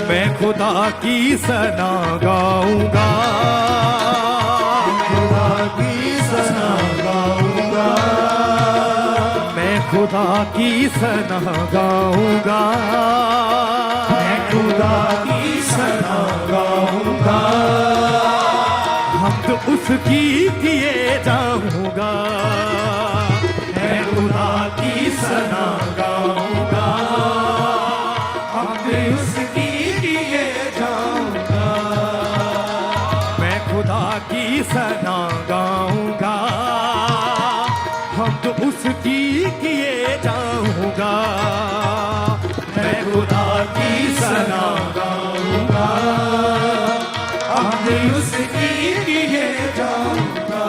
मैं खुदा की सना गाऊंगा, खुदा की सना गाऊंगा, मैं खुदा की सना गाऊंगा, मैं खुदा की सना गाऊंगा, हम तो उसकी किए जाऊंगा, मैं खुदा की सना गाऊंगा, हम भी उसकी किए जाऊंगा, मैं खुदा की सना गाऊंगा, हम तो उसकी किए जाऊंगा, मैं खुदा की सना गाऊंगा, हम भी उसकी किए जाऊंगा।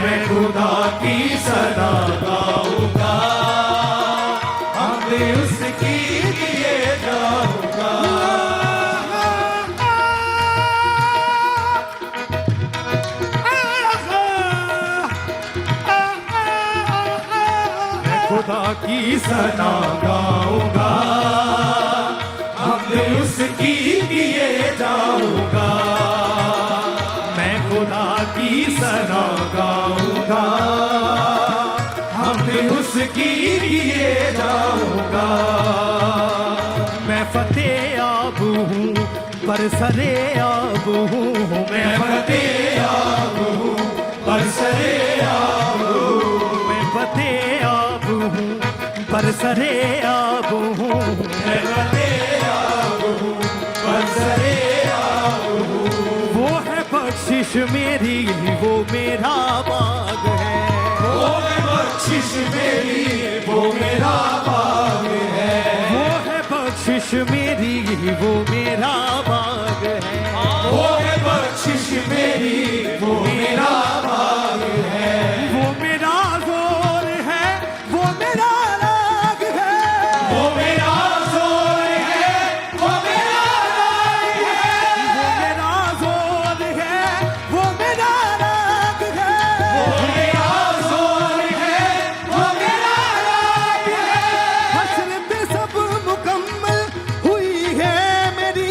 मैं खुदा की सना गाऊंगा, हम भी उसकी किए जाऊंगा। मैं खुदा की सना गाऊंगा, हम भी उसकी किए जाऊंगा। मैं खुदा की सना गाऊंगा, हम भी उसकी किए जाऊंगा। मैं फतेह याब हूँ बरसरे याब हूँ, मैं फतेह याब हूँ बरसरे याब हूँ, मैं फतेह याब हूँ बरसरे याब हूँ, मैं फतेह याब हूँ बरसरे याब हूँ। वो है बख्शिश मेरी, वो मेरा बाग है, वो है बख्शिश मेरी, वो मेरा बाग है। वो है बख्शिश मेरी, वो मेरा बाग है, वो है बख्शिश मेरी, वो मेरा बाग है। वो मेरा जोर है, वो मेरा राग है, वो मेरा जोर है, वो मेरा राग है। वो मेरा जोर है, वो मेरा राग है, वो मेरा जोर है, वो मेरा राग है। हश्र पे सब मुकम्मल हुई है मेरी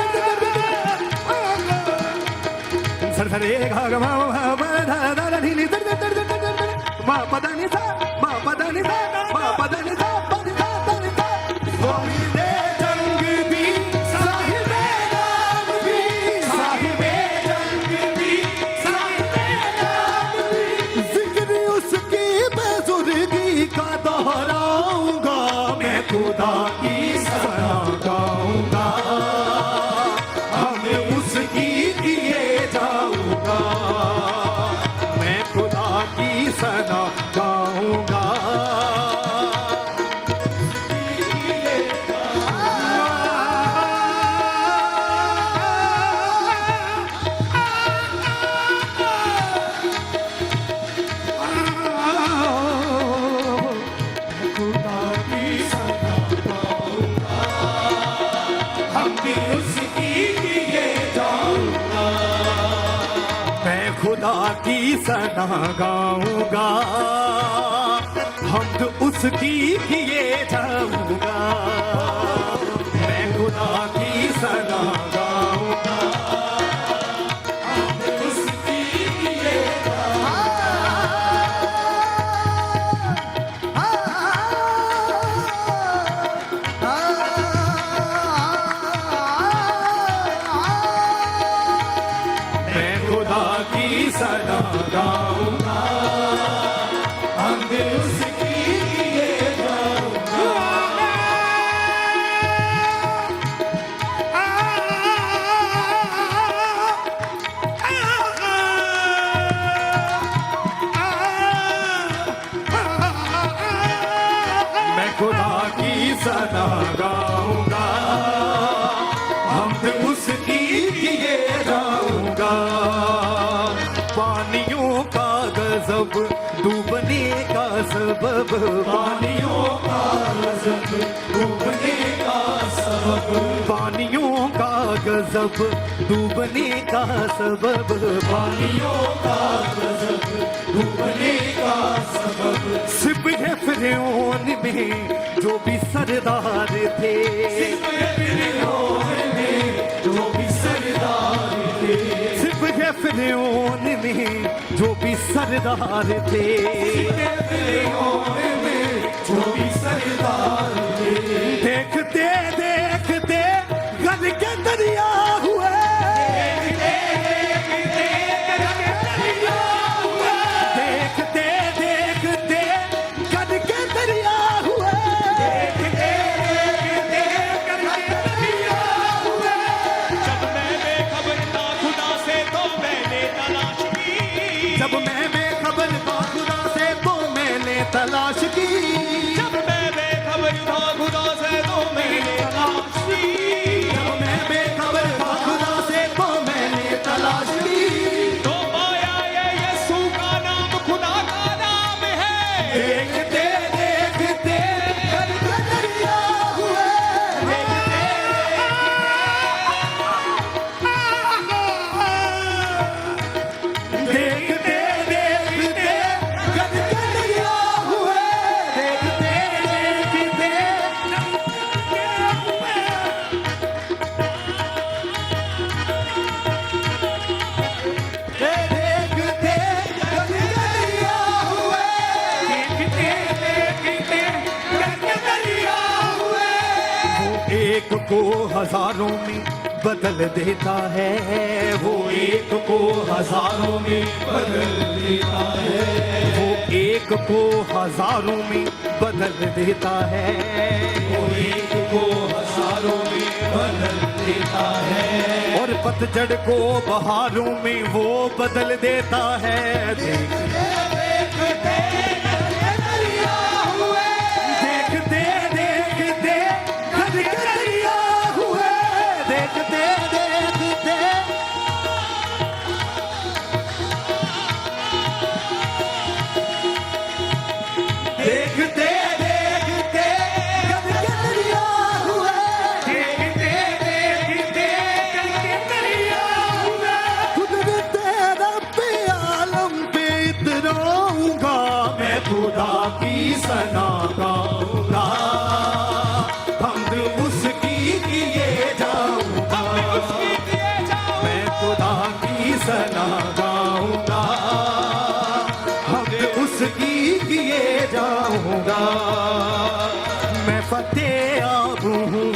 सर सर रे गा गा मा मा धा धा धा नी नी ध ध ध ध ध मा प ध नि सा मा प ध नि सा मा प ध नि सा प नि सा ध नि सा साहिबे जंग भी साहिबे नाम भी साहिबे जंग भी साहिबे नाम भी जिक्र उसकी बेजुर्गी का दोहराऊंगा मैं खुदा की सना गाऊंगा हमें उसकी किए जाऊंगा मैं खुदा की सना गाऊंगा हम भी उसकी किए जाऊंगा मैं खुदा की सना गाऊंगा हम तो उसकी किए जाऊंगा मैं खुदा की सना गाऊंगा सना गाऊंगा, हमद उसकी किए जाऊंगा। मैं खुदा की सना गाऊंगा, हमद उसकी किए जाऊंगा। पानियों का गजब डूबने का सबब, पानियों का गजब डूबने का सबब, पानियों का गजब डूबने का सबब, पानियों का गजब डूबने का सबब। सिबह फिरौन में जो भी सरदार थे, फिरौन में जो भी सरदार थे, सिबह फिरौन में जो भी सरदार थे, फिरौन में जो भी सरदार थे। देखते देखते गद के दरिया हुए, देखते देखते गद के दरिया हुए, जब मैं बेखबर था खुदा से तो मैंने तलाश की, जब मैं बेखबर था खुदा से तो मैंने तलाश की, जब मैं बेखबर था खुदा से तो मैंने तलाश की, जब मैं बेखबर था खुदा से तो मैंने तलाश की, तो पाया ये यीशु का नाम खुदा का नाम है। देखते देखते गद के दरिया हुए, देखते देखते गद के दरिया हुए, देखते देखते देखते गद के दरिया हुए, देखते देखते गद के दरिया हुए। वो एक को हजारों में बदल देता है, वो एक को हजारों में बदल देता है, वो एक को हजारों में बदल देता है, वो एक को हजारों में बदल देता है, और पतझड़ को बहारों में वो बदल देता है। देखते देखते गद के दरिया हुए, देखते देखते देखते देखते गद के दरिया हुए, देखते देखते गद के दरिया हुए। कुदरत रब्बे आलम पे इतराऊंगा, मैं खुदा की सना गाऊंगा, हमद उसकी किए जाऊंगा, उसकी किए जाऊं, मैं खुदा की सना गाऊंगा, हमद उसकी किए जाऊंगा। मैं फतेह आब हूँ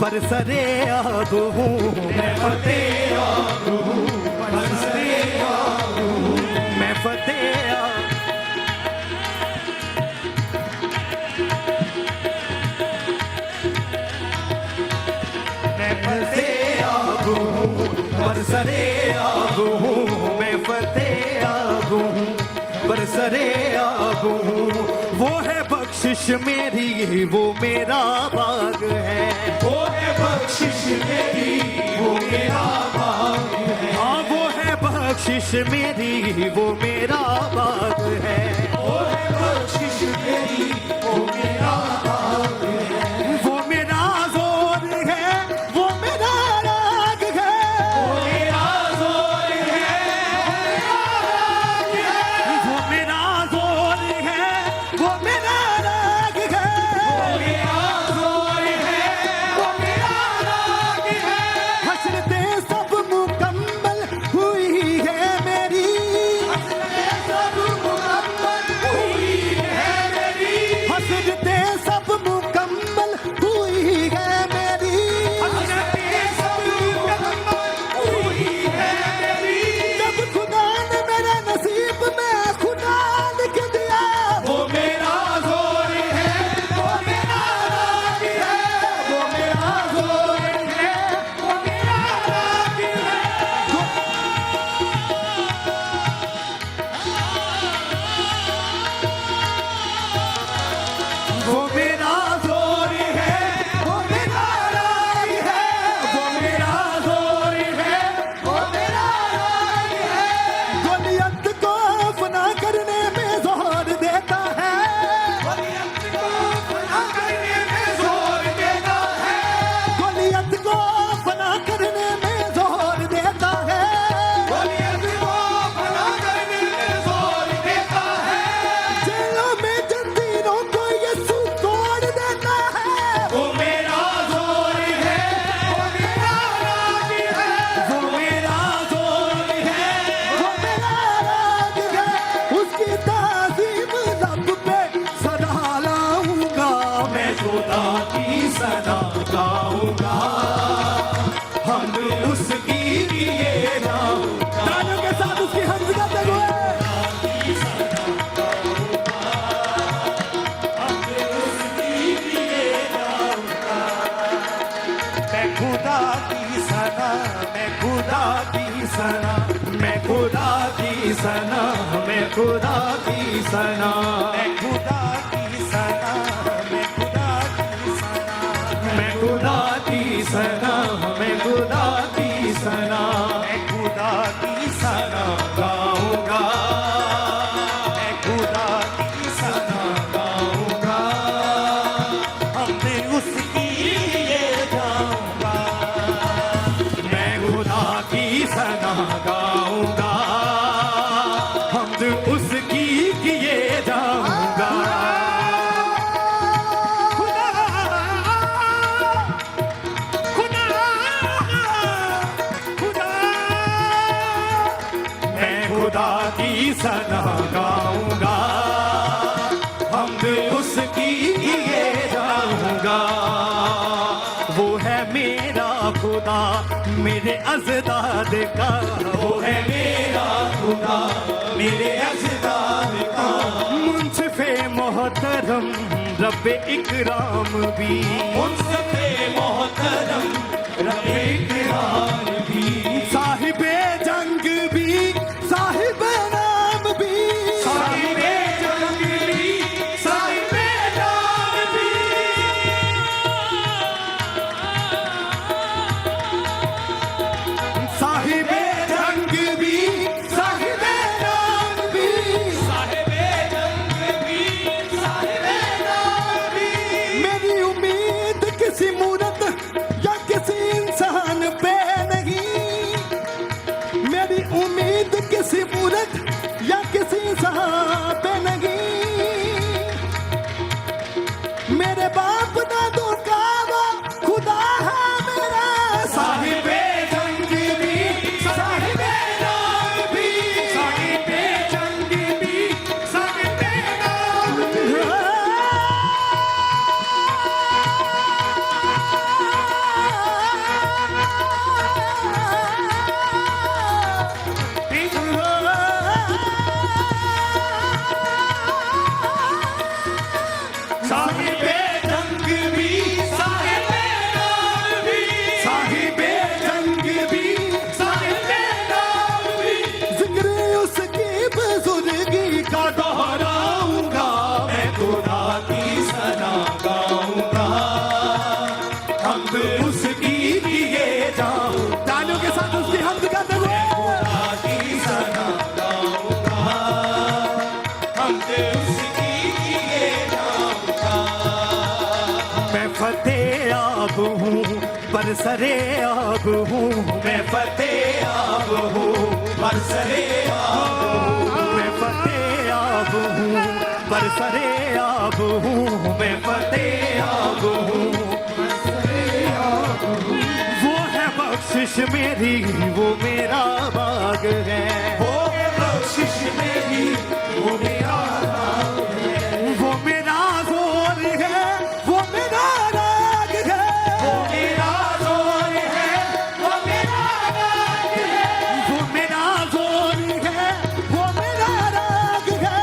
बरसरे आब हूँ, मैं फतेह आब हूँ बरसरे आब हूँ, मैं फतेह आब मैं फतेह आब हूँ बरसरे आब हूँ, मैं फतेह आब हूँ बरसरे आब हूँ। वो है बख्शिश मेरी, वो मेरा बाग है, वो है बख्शिश मेरी, वो मेरा बाग है, हाँ वो है बख्शिश मेरी, वो मेरा बाग है, वो है बख्शिश मेरी, वो मेरा बाग है, वो मेरा जोर है, वो मेरा राग है, वो मेरा जोर है, वो मेरा जोर है, वो मेरा राग है, वो मेरा जोर है, वो मेरा राग है। हसरतें सब मुकम्मल हुई है मेरी, सब मुकम्मल हुई है सना, मैं खुदा की सना, मैं खुदा की सना, मैं खुदा की सना, मैं खुदा की सना, मैं खुदा की सना, मैं खुदा की सना, मैं खुदा की सना गाऊंगा, मैं खुदा की सना गाऊंगा, हमने उसकी ये जाऊंगा, मैं खुदा की सना गाऊंगा, हमद उसकी किए जाऊंगा। खुदा खुदा खुदा मैं खुदा की सना गाऊंगा, हमद उसकी किए जाऊंगा। वो है मेरा खुदा मेरे अज़दाद का, वो है मेरा खुदा मेरे अज़दाद का, मुंसिफ़े मोहतरम रब्बे इकराम भी, मुंसिफ़े मोहतरम रब्बे इकराम भी, साहिबे जंग भी, साहिबे नाम भी, साहिबे जंग भी, साहिबे नाम भी, साहिबे जंग भी, साहिबे नाम भी, साहिबे जंग भी, साहिबे नाम भी। मेरी उम्मीद किसी मूरत या किसी इंसान पे नहीं, मेरी उम्मीद किसी मूरत या किसी इंसान पे नहीं, मेरे बाप दादों का वो खुदा है मेरा, साहिबे जंग भी, साहिबे नाम भी, साहिबे जंग भी, साहिबे नाम भी। साहिबे जंग भी, साहिबे नाम भी, साहिबे जंग भी, साहिबे नाम भी। जिक्र उसकी बुजुर्गी का दोहराऊंगा, मैं खुदा की सना गाऊंगा, हमद उसकी किए जाऊं। तालियों के साथ उसकी हमद करते हुए खुदा की सना गाऊंगा, हमदे उसकी किए जाऊंगा। मैं फतेह आब हूँ बरसरे आब हूँ, मैं फतेह आब हूँ बरसरे आब हूँ, मैं फतेह आब हूँ बरसरे आब हूँ, मैं फतेह आब हूँ बरसरे आब हूँ। वो है बख्शिश मेरी, वो मेरा बाग है, वो बख्शिश मेरी, वो मेरा नाम है, वो मेरा जोर है, वो मेरा राग है, वो मेरा जोर है, वो मेरा राग है, वो मेरा जोर है, वो मेरा राग है,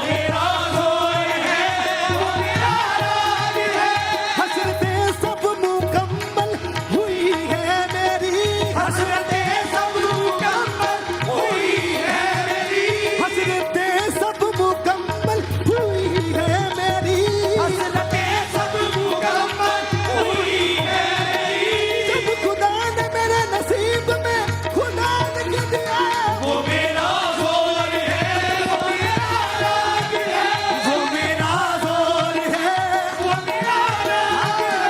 मेरा जोर है, वो मेरा राग है। हसरतें सब मुकम्मल हुई है मेरी, हसरतें सब मुकम्मल हुई है मेरी, हसरतें सब मुकम्मल हुई है मेरी, हसरतें सब मुकम्मल हुई है मेरी। जब खुदा ने मेरे नसीब में खुदा ने क्या दिया, वो मेरा जोर है, वो मेरा राग है, वो मेरा जोर है, वो मेरा राग है।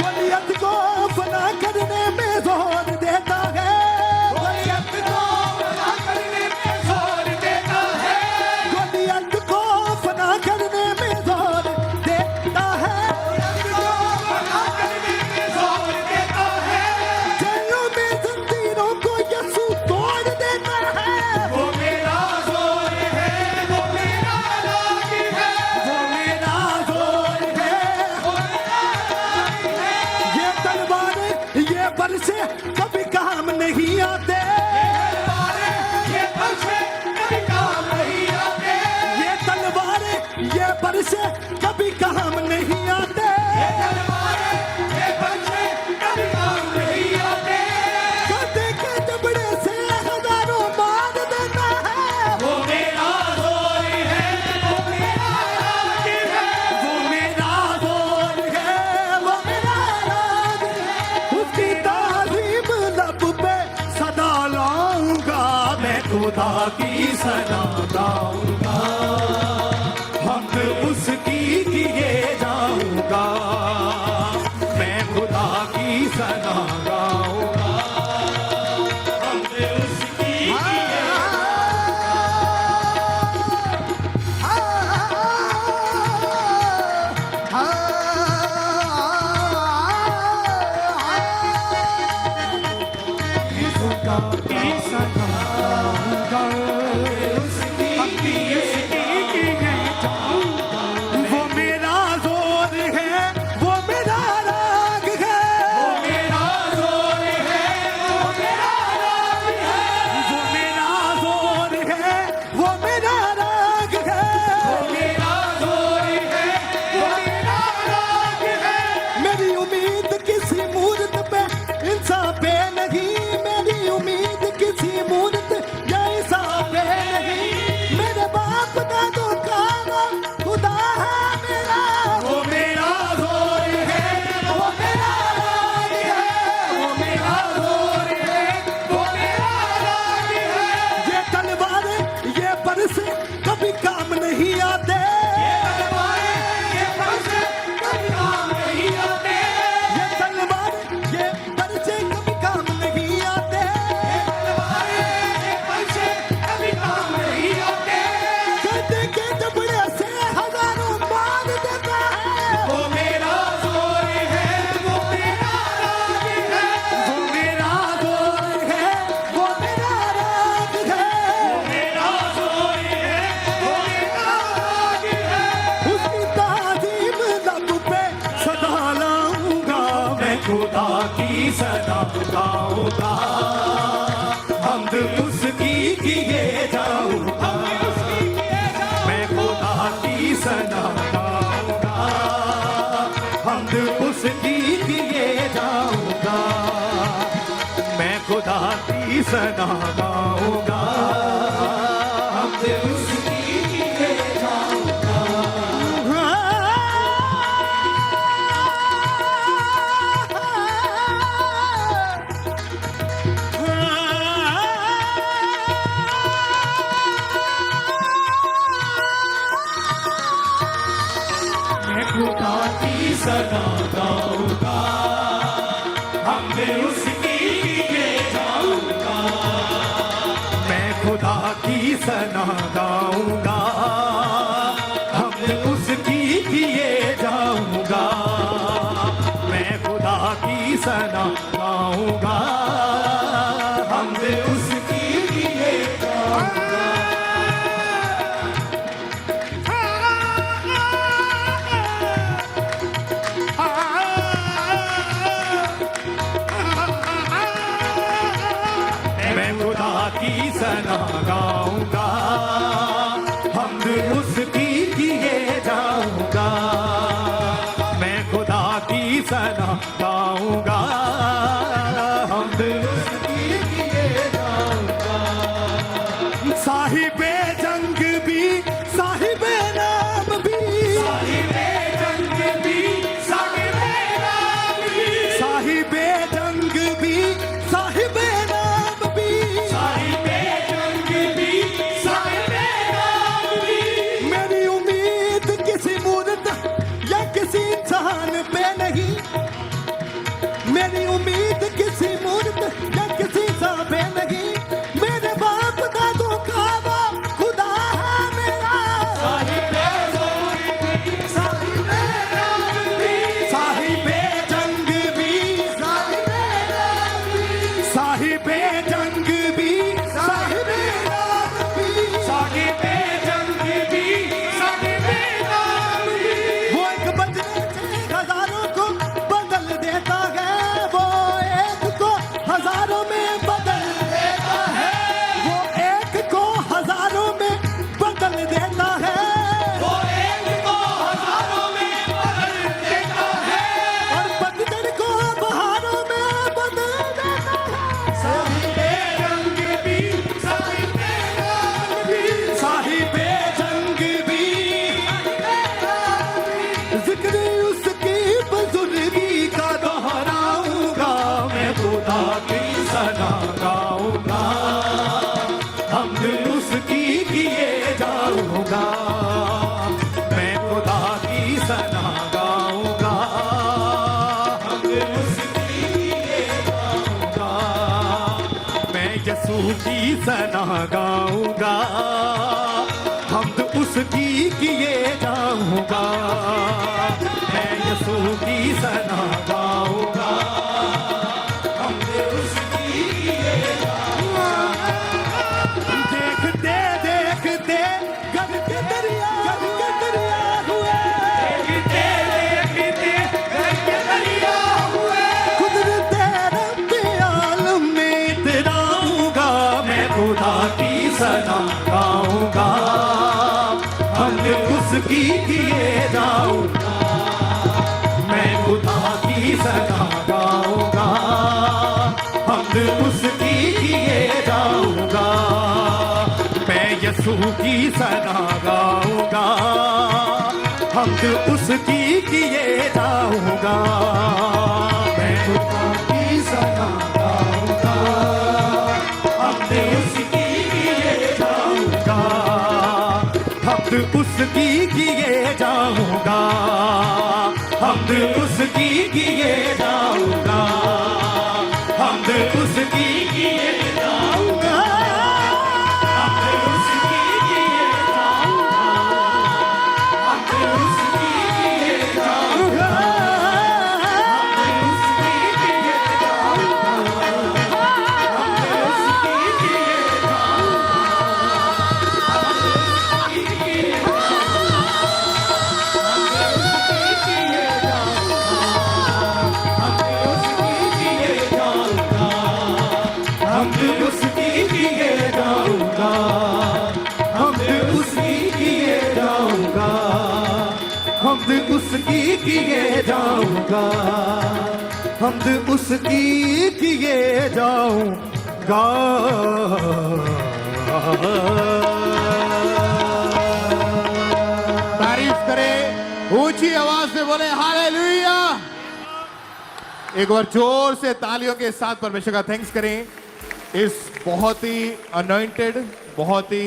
गोलियत को फना करने में जोर देता है, गोलियत को फना करने में जोर देता है, गोलियत को फना करने में जोर देता है, गोलियत को फना करने में जोर देता है। जेलों में जंजीरों को यीशु तोड़ देता है, वो मेरा जोर है, वो मेरा राग है, वो मेरा जोर है, वो मेरा राग है। ये तलवारें ये बरसे कभी काम नहीं आते, ये बरसे कभी काम नहीं आते, ये तलवारें ये बरसे कभी काम नहीं आते, ये बरसे कभी काम नहीं आते। गधे के जबड़े से खुदा की सना गाऊंगा, हमद उसकी किए जाऊंगा, मैं खुदा की सना गाऊंगा, हमद उसकी किए वो मेरा जोर है, वो मेरा राग है, वो मेरा जोर है, वो मेरा राग है, वो मेरा जोर है, वो मेरा राग है, वो मेरा जोर है, वो मेरा राग है। मेरी उम्मीद किसी मूर्त पे इंसान पे नहीं, मेरी उम्मीद किसी मूर्त या इंसान पे नहीं, मेरे बाप दादों का खुदा है मेरा, वो मेरा जोर है, वो मेरा राग है, वो मेरा जोर है, वो मेरा राग है। ये तलवारें ये बरसे कभी काम नहीं आते, ये तलवारें ये बरसे कभी काम नहीं आते, ये तलवारें ये बरसे कभी काम नहीं आते, ये तलवारें ये बरसे कभी काम नहीं आते। कहते के जबड़े से हजारों मार देता है, वो मेरा जोर है, वो मेरा राग है, वो मेरा जोर है, वो मेरा राग है, वो मेरा जोर है, वो मेरा राग है। उसकी ताज़ीम लब पे सदा लाऊंगा, मैं खुदा की सदा गाऊंगा, हमद उसकी किए जाऊंगा, मैं खुदा की सना गाऊंगा, हमद उसकी किए जाऊंगा, मैं खुदा की सना गाऊंगा, हमद उसकी किए जाऊंगा। मैं खुदा की सना गाऊंगा, हमने उसकी किए जाऊंगा, मैं खुदा की सना गाऊंगा, हमने उसकी किए जाऊंगा, मैं खुदा की सना गाऊंगा, हमने उसकी किए जाऊंगा। मैं खुदा की सना गाऊंगा, हमद उसकी किए जाऊंगा, मैं खुदा की सना गाऊंगा, हमद उसकी किए जाऊंगा। साहिबे जंग भी साहिबे नाम भी, साहिबे जंग भी साहिबे नाम भी, साहिबे जंग भी साहिबे नाम भी, साहिबे जंग भी साहिबे नाम भी। मेरी उम्मीद किसी मूर्त या किसी इंसान पे नहीं, मेरी उम्मीद किसी मूर्त या किसी इंसान पे नहीं, मेरे बाप दादों का यसू की सना गाऊंगा, हमद उसकी किए जाऊंगा, मैं यसू की सना गाऊंगा, हमद उसकी किए जाऊंगा। देखते देखते गद के दरिया हुए, देखते देखते घर के दरिया हुए, कुदरते रब्बे आलम में इतराऊंगा, मैं खुदा की सना गाऊंगा, हमद उसकी किए जाऊंगा, मैं खुदा की सना गाऊंगा, हमद उसकी किए जाऊंगा, मैं यसू की सना गाऊंगा, हमद उसकी किए जाऊंगा, मैं खुदा की सना गाऊंगा, हमद उसकी किए जाऊंगा, हमद उसकी किए जाऊंगा, हमद उसकी किए जाऊंगा, हमद उसकी किए जाऊंगा, हमद उसकी किए जाऊंगा, हमद उसकी किए जाऊंगा, हमद उसकी किए जाऊंगा, हमद उसकी किए हमद उसकी किए जाऊंगा, हमद उसकी किए जाऊंगा, हमद उसकी किए जाऊंगा, हमद उसकी किए जाऊंगा। तारीफ करें, ऊंची आवाज से बोले हालेलुया। एक बार जोर से तालियों के साथ परमेश्वर का थैंक्स करें। इस बहुत ही अनॉइंटेड, बहुत ही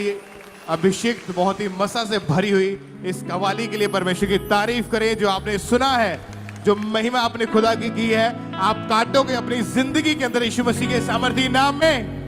अभिषेक, बहुत ही मसा से भरी हुई इस कवाली के लिए परमेश्वर की तारीफ करें। जो आपने सुना है, जो महिमा आपने खुदा की है, आप काटोगे अपनी जिंदगी के अंदर यीशु मसीह के सामर्थी नाम में।